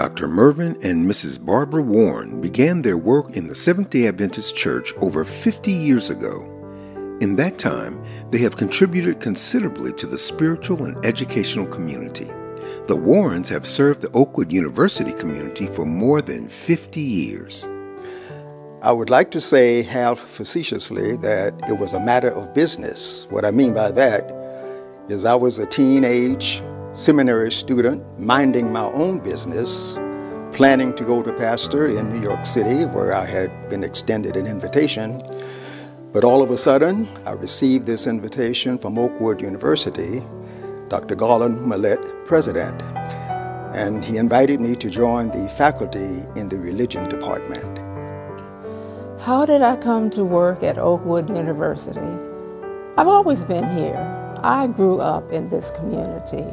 Dr. Mervyn and Mrs. Barbara Warren began their work in the Seventh-day Adventist Church over 50 years ago. In that time, they have contributed considerably to the spiritual and educational community. The Warrens have served the Oakwood University community for more than 50 years. I would like to say half facetiously that it was a matter of business. What I mean by that is I was a teenage seminary student minding my own business, planning to go to pastor in New York City, where I had been extended an invitation. But all of a sudden, I received this invitation from Oakwood University, Dr. Garland Millett, president, and he invited me to join the faculty in the religion department. How did I come to work at Oakwood University? I've always been here. I grew up in this community.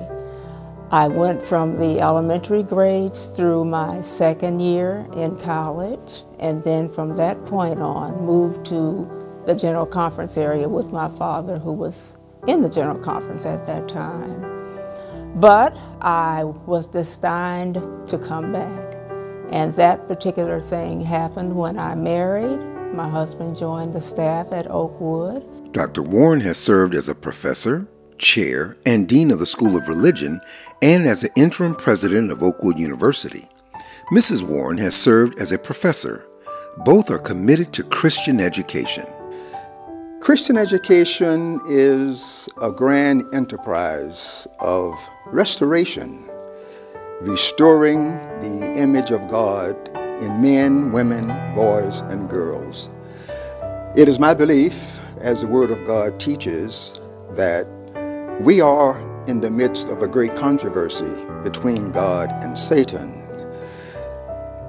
I went from the elementary grades through my second year in college, and then from that point on moved to the General Conference area with my father, who was in the General Conference at that time. But I was destined to come back. And that particular thing happened when I married. My husband joined the staff at Oakwood. Dr. Warren has served as a professor, chair, and dean of the School of Religion, and as the interim president of Oakwood University. Mrs. Warren has served as a professor. Both are committed to Christian education. Christian education is a grand enterprise of restoration, restoring the image of God in men, women, boys, and girls. It is my belief, as the Word of God teaches, that we are in the midst of a great controversy between God and Satan.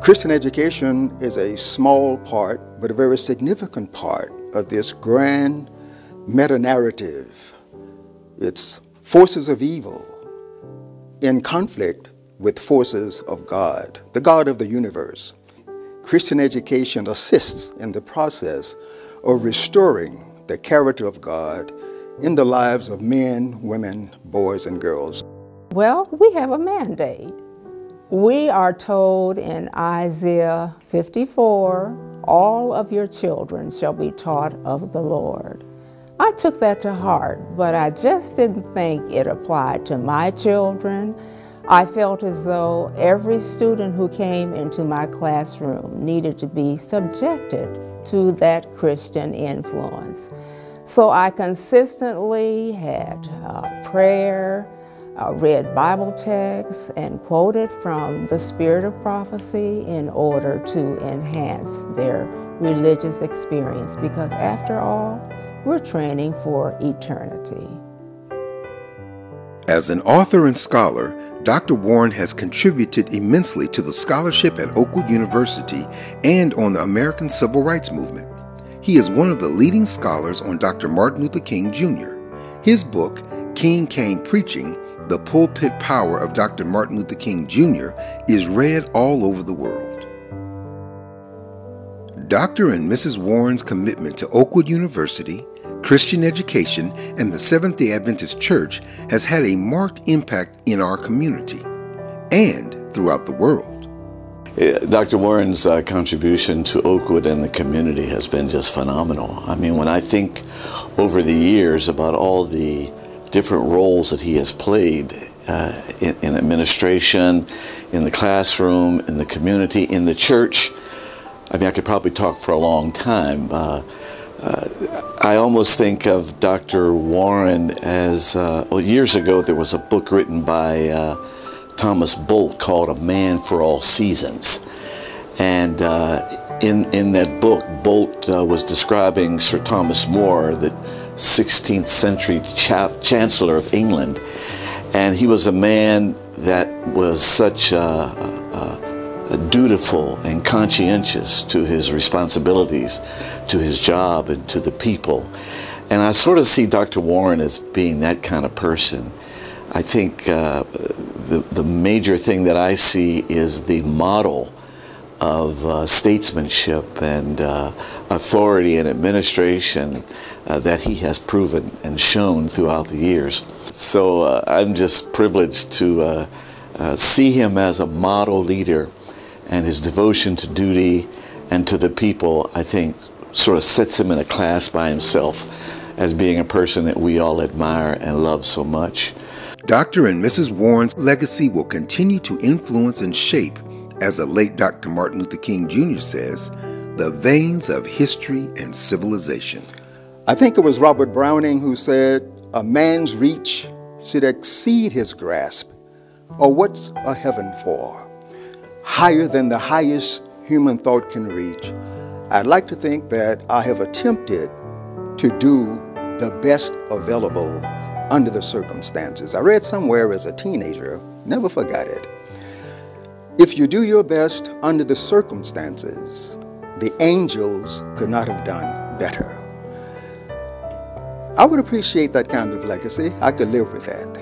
Christian education is a small part, but a very significant part of this grand meta-narrative. It's forces of evil in conflict with forces of God, the God of the universe. Christian education assists in the process of restoring the character of God in the lives of men, women, boys, and girls. Well, we have a mandate. We are told in Isaiah 54, all of your children shall be taught of the Lord. I took that to heart, but I just didn't think it applied to my children. I felt as though every student who came into my classroom needed to be subjected to that Christian influence. So I consistently had prayer, read Bible texts, and quoted from the Spirit of Prophecy in order to enhance their religious experience, because after all, we're training for eternity. As an author and scholar, Dr. Warren has contributed immensely to the scholarship at Oakwood University and on the American Civil Rights Movement. He is one of the leading scholars on Dr. Martin Luther King Jr. His book, King Came Preaching: The Pulpit Power of Dr. Martin Luther King Jr., is read all over the world. Dr. and Mrs. Warren's commitment to Oakwood University, Christian education, and the Seventh-day Adventist Church has had a marked impact in our community and throughout the world. Dr. Warren's contribution to Oakwood and the community has been just phenomenal. I mean, when I think over the years about all the different roles that he has played in administration, in the classroom, in the community, in the church, I mean, I could probably talk for a long time. I almost think of Dr. Warren as, well, years ago there was a book written by Thomas Bolt called A Man for All Seasons. And in that book, Bolt was describing Sir Thomas More, the 16th century Chancellor of England. And he was a man that was such dutiful and conscientious to his responsibilities, to his job, and to the people. And I sort of see Dr. Warren as being that kind of person. I think the major thing that I see is the model of statesmanship and authority and administration that he has proven and shown throughout the years. So I'm just privileged to see him as a model leader, and his devotion to duty and to the people, I think, sort of sets him in a class by himself as being a person that we all admire and love so much. Dr. and Mrs. Warren's legacy will continue to influence and shape, as the late Dr. Martin Luther King Jr. says, the veins of history and civilization. I think it was Robert Browning who said, a man's reach should exceed his grasp, or what's a heaven for? Higher than the highest human thought can reach. I'd like to think that I have attempted to do the best available under the circumstances. I read somewhere as a teenager, never forgot it. If you do your best under the circumstances, the angels could not have done better. I would appreciate that kind of legacy. I could live with that.